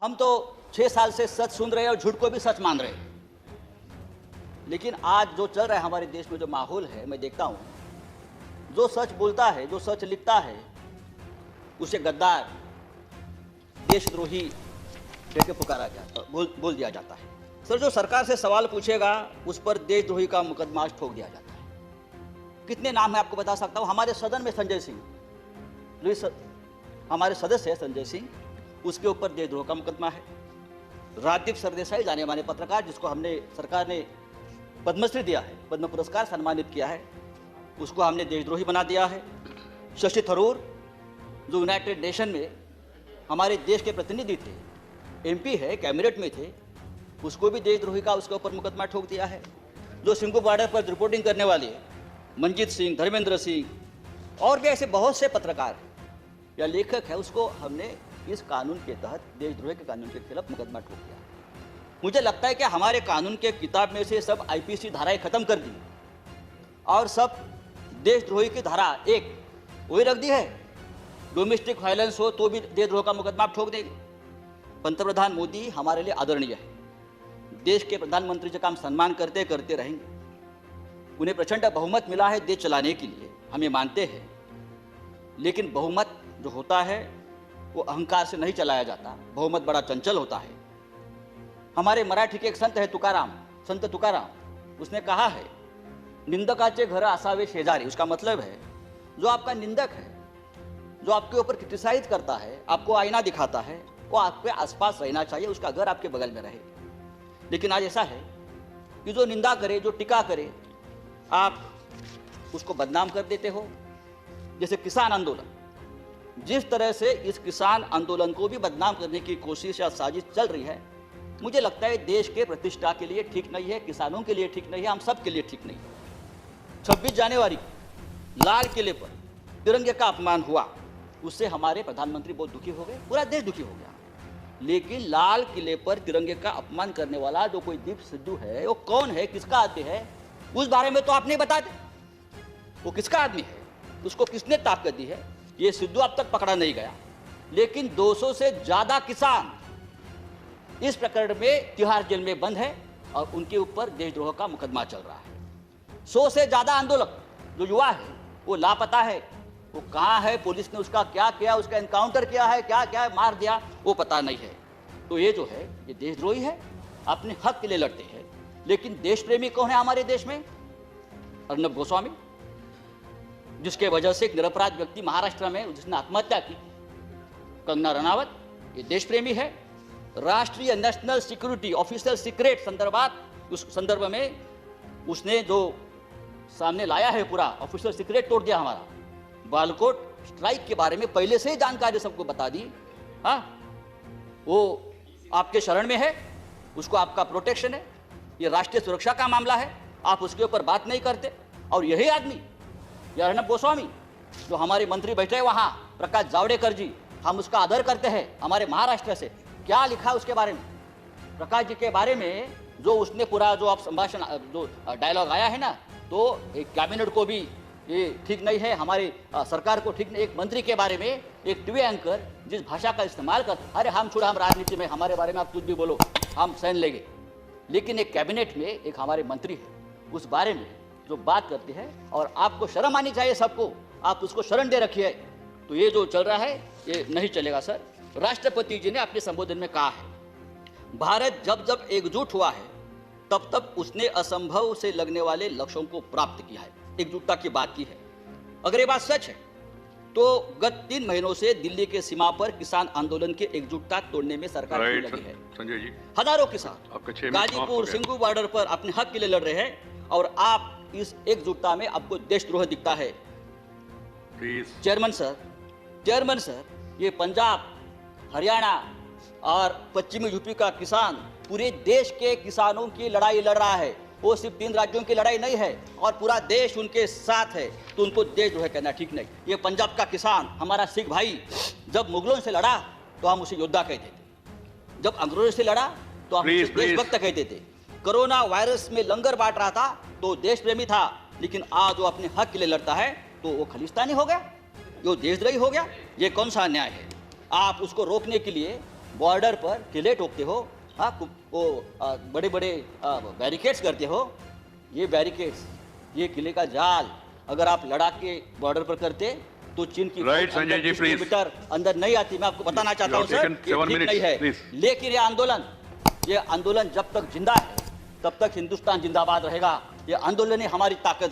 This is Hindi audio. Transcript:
हम तो 6 साल से सच सुन रहे हैं और झूठ को भी सच मान रहे हैं, लेकिन आज जो चल रहा है हमारे देश में, जो माहौल है, मैं देखता हूँ जो सच बोलता है, जो सच लिखता है, उसे गद्दार, देशद्रोही कह के पुकारा जाता, बोल दिया जाता है। सर, जो सरकार से सवाल पूछेगा उस पर देशद्रोही का मुकदमा ठोक दिया जाता है। कितने नाम है आपको बता सकता हूँ। हमारे सदन में संजय सिंह, जो हमारे सदस्य है संजय सिंह, उसके ऊपर देशद्रोह का मुकदमा है। राजदीप सरदेसाई, जाने माने पत्रकार, जिसको हमने सरकार ने पद्मश्री दिया है, पद्म पुरस्कार सम्मानित किया है, उसको हमने देशद्रोही बना दिया है। शशि थरूर, जो यूनाइटेड नेशन में हमारे देश के प्रतिनिधि थे, एमपी है, कैबिनेट में थे, उसको भी देशद्रोही का उसके ऊपर मुकदमा ठोक दिया है। जो सिंघू बॉर्डर पर रिपोर्टिंग करने वाले मंजीत सिंह, धर्मेंद्र सिंह और भी ऐसे बहुत से पत्रकार या लेखक है, उसको हमने इस कानून के तहत, देशद्रोह के कानून के खिलाफ मुकदमा ठोक दिया। मुझे लगता है कि हमारे कानून के किताब में से सब आईपीसी धाराएं खत्म कर दी और सब देशद्रोही की धारा एक वही रख दी है। डोमेस्टिक वायलेंस हो तो भी देशद्रोह का मुकदमा आप ठोक देंगे। पंतप्रधान मोदी हमारे लिए आदरणीय है, देश के प्रधानमंत्री का हम सम्मान करते करते रहेंगे। उन्हें प्रचंड बहुमत मिला है देश चलाने के लिए, हम ये मानते हैं, लेकिन बहुमत जो होता है वो अहंकार से नहीं चलाया जाता। बहुमत बड़ा चंचल होता है। हमारे मराठी के एक संत है तुकाराम, संत तुकाराम, उसने कहा है, निंदकाचे घर असावे शेजारी। उसका मतलब है जो आपका निंदक है, जो आपके ऊपर क्रिटिसाइज करता है, आपको आईना दिखाता है, वो आपके आसपास रहना चाहिए, उसका घर आपके बगल में रहे। लेकिन आज ऐसा है कि जो निंदा करे, जो टीका करे, आप उसको बदनाम कर देते हो। जैसे किसान आंदोलन, जिस तरह से इस किसान आंदोलन को भी बदनाम करने की कोशिश या साजिश चल रही है, मुझे लगता है देश के प्रतिष्ठा के लिए ठीक नहीं है, किसानों के लिए ठीक नहीं है, हम सब के लिए ठीक नहीं है। 26 जनवरी लाल किले पर तिरंगे का अपमान हुआ, उससे हमारे प्रधानमंत्री बहुत दुखी हो गए, पूरा देश दुखी हो गया। लेकिन लाल किले पर तिरंगे का अपमान करने वाला जो कोई दीप सिद्धू है, वो कौन है, किसका आदमी है, उस बारे में तो आप नहीं बताते। वो किसका आदमी है, उसको किसने ताकत दी है, ये सिद्धू अब तक पकड़ा नहीं गया। लेकिन 200 से ज्यादा किसान इस प्रकरण में तिहाड़ जेल में बंद है और उनके ऊपर देशद्रोह का मुकदमा चल रहा है। 100 से ज्यादा आंदोलक जो युवा है वो लापता है, वो कहाँ है, पुलिस ने उसका क्या किया, उसका एनकाउंटर किया है, क्या क्या मार दिया, वो पता नहीं है। तो ये जो है ये देशद्रोही है, अपने हक के लिए लड़ते हैं। लेकिन देश प्रेमी कौन है हमारे देश में? अर्नब गोस्वामी, जिसके वजह से एक निरपराध व्यक्ति महाराष्ट्र में जिसने आत्महत्या की। कंगना रनावत, ये देश प्रेमी है। राष्ट्रीय नेशनल सिक्योरिटी ऑफिसर सीक्रेट संदर्भात, उस संदर्भ में उसने जो सामने लाया है, पूरा ऑफिसर सीक्रेट तोड़ दिया हमारा। बालकोट स्ट्राइक के बारे में पहले से ही जानकारी सबको बता दी। हाँ, वो आपके शरण में है, उसको आपका प्रोटेक्शन है, ये राष्ट्रीय सुरक्षा का मामला है, आप उसके ऊपर बात नहीं करते। और यही आदमी, यह अर्नब गोस्वामी, जो हमारे मंत्री बैठे हैं वहाँ, प्रकाश जावड़ेकर जी, हम उसका आदर करते हैं, हमारे महाराष्ट्र से, क्या लिखा उसके बारे में, प्रकाश जी के बारे में, जो उसने पूरा जो आप संभाषण, जो डायलॉग आया है ना, तो एक कैबिनेट को भी ये ठीक नहीं है, हमारी सरकार को ठीक नहीं। एक मंत्री के बारे में एक टीवी एंकर जिस भाषा का इस्तेमाल कर, अरे हम छोड़ा, हम राजनीति में, हमारे बारे में आप कुछ भी बोलो, हम सहन लेंगे। लेकिन एक कैबिनेट में एक हमारे मंत्री है, उस बारे में जो बात करती है, और आपको शर्म आनी चाहिए सबको, आप उसको शरण दे रखी है। तो ये जो चल रहा है ये नहीं चलेगा सर। राष्ट्रपति जी ने अपने संबोधन में कहा है, भारत जब जब एकजुट हुआ है तब तब उसने असंभव से लगने वाले लक्ष्यों को प्राप्त किया है, एकजुटता की बात की है। अगर ये बात सच है तो गत 3 महीनों से दिल्ली के सीमा पर किसान आंदोलन की एकजुटता तोड़ने में सरकार लगी है। संजय जी, हजारों किसान गाजीपुर सिंघू बॉर्डर पर अपने हक के लिए लड़ रहे हैं और आप इस एकजुटता में आपको देशद्रोह दिखता है। चेयरमैन सर, ये पंजाब, हरियाणा और पश्चिमी यूपी का किसान पूरे देश के किसानों की लड़ाई लड़ रहा है। वो सिर्फ 3 राज्यों की लड़ाई नहीं है और पूरा देश उनके साथ है, तो उनको देशद्रोह कहना ठीक नहीं। ये पंजाब का किसान, हमारा सिख भाई, जब मुगलों से लड़ा तो हम उसे योद्धा कहते थे, जब अंग्रेजों से लड़ा तो हम उसे देशभक्त कहते थे। कोरोना वायरस में लंगर बांट रहा था तो देश प्रेमी था, लेकिन आज वो अपने हक के लिए लड़ता है तो वो खालिस्तानी हो गया, वो देशद्रोही हो गया। ये कौन सा अन्याय है? आप उसको रोकने के लिए बॉर्डर पर किले ठोकते हो, हाँ, वो बड़े बड़े बैरिकेड्स करते हो। ये बैरिकेड्स, ये किले का जाल अगर आप लड़ाक के बॉर्डर पर करते तो चीन की Right, Sanjay ji, please. Kilometre अंदर नहीं आती। मैं आपको बताना चाहता हूं You have सर, taken ये 7 ठीक minutes, नहीं है। please. लेकिन ये आंदोलन जब तक जिंदा है तब तक हिंदुस्तान जिंदाबाद रहेगा। ये आंदोलन ही हमारी ताकत है।